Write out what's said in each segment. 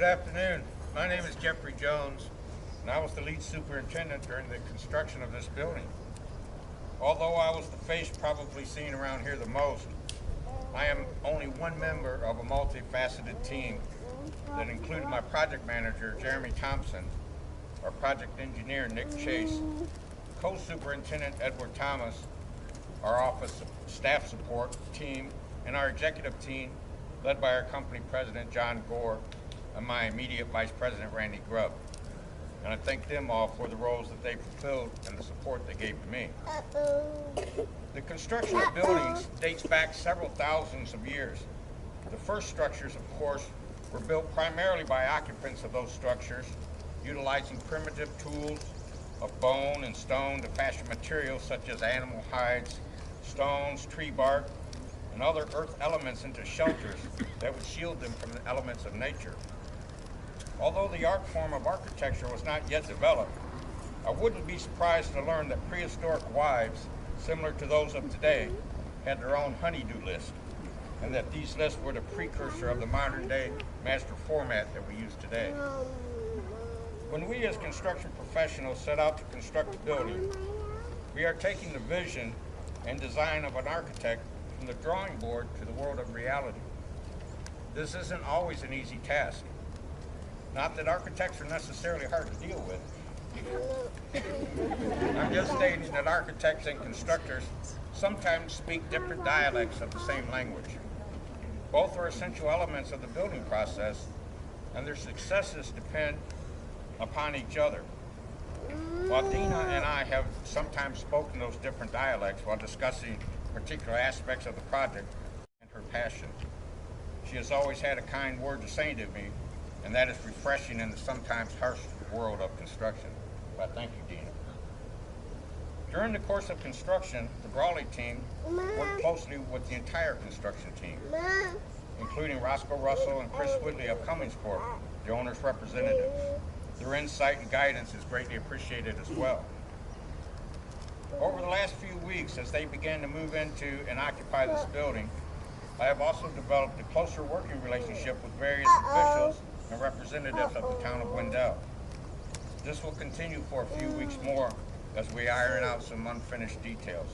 Good afternoon. My name is Jeffrey Jones, and I was the lead superintendent during the construction of this building. Although I was the face probably seen around here the most, I am only one member of a multifaceted team that included my project manager, Jeremy Thompson, our project engineer, Nick Chase, co-superintendent, Edward Thomas, our office staff support team, and our executive team, led by our company president, John Gore, and my immediate vice president, Randy Grubb. And I thank them all for the roles that they fulfilled and the support they gave to me. The construction of buildings dates back several thousands of years. The first structures, of course, were built primarily by occupants of those structures, utilizing primitive tools of bone and stone to fashion materials such as animal hides, stones, tree bark, and other earth elements into shelters that would shield them from the elements of nature. Although the art form of architecture was not yet developed, I wouldn't be surprised to learn that prehistoric wives, similar to those of today, had their own honey-do list, and that these lists were the precursor of the modern-day master format that we use today. When we as construction professionals set out to construct a building, we are taking the vision and design of an architect from the drawing board to the world of reality. This isn't always an easy task. Not that architects are necessarily hard to deal with. I'm just stating that architects and constructors sometimes speak different dialects of the same language. Both are essential elements of the building process, and their successes depend upon each other. While Dina and I have sometimes spoken those different dialects while discussing particular aspects of the project and her passion, she has always had a kind word to say to me, and that is refreshing in the sometimes harsh world of construction. But thank you, Dina. During the course of construction, the Brawley team worked closely with the entire construction team, including Roscoe Russell and Chris Whitley of Cummings Corp., the owner's representatives. Their insight and guidance is greatly appreciated as well. Over the last few weeks, as they began to move into and occupy this building, I have also developed a closer working relationship with various officials and representatives of the town of Wendell. This will continue for a few weeks more as we iron out some unfinished details.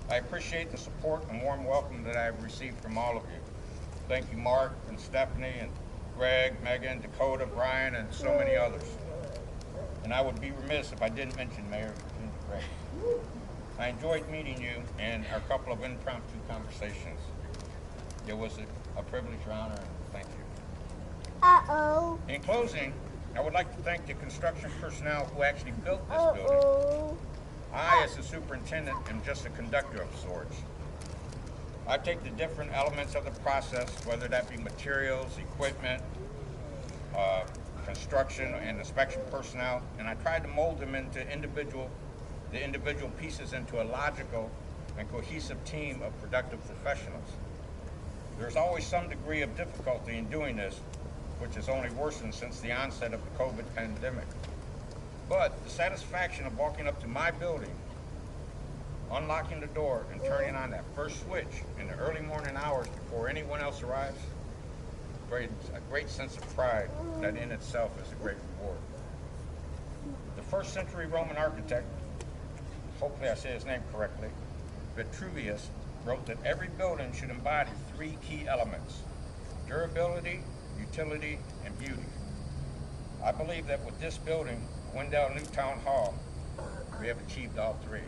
I appreciate the support and warm welcome that I have received from all of you. Thank you, Mark and Stephanie and Greg, Megan, Dakota, Brian, and so many others. And I would be remiss if I didn't mention Mayor Greg. I enjoyed meeting you and our couple of impromptu conversations. It was a privilege and honor, and thank you. In closing, I would like to thank the construction personnel who actually built this building. I, as the superintendent, am just a conductor of sorts. I take the different elements of the process, whether that be materials, equipment, construction, and inspection personnel, and I try to mold them into the individual pieces into a logical and cohesive team of productive professionals. There's always some degree of difficulty in doing this, which has only worsened since the onset of the COVID pandemic. But the satisfaction of walking up to my building, unlocking the door, and turning on that first switch in the early morning hours before anyone else arrives, a great sense of pride that in itself is a great reward. The first century Roman architect, hopefully I say his name correctly, Vitruvius, wrote that every building should embody three key elements: durability, utility, and beauty. I believe that with this building, Wendell Town Hall, we have achieved all three.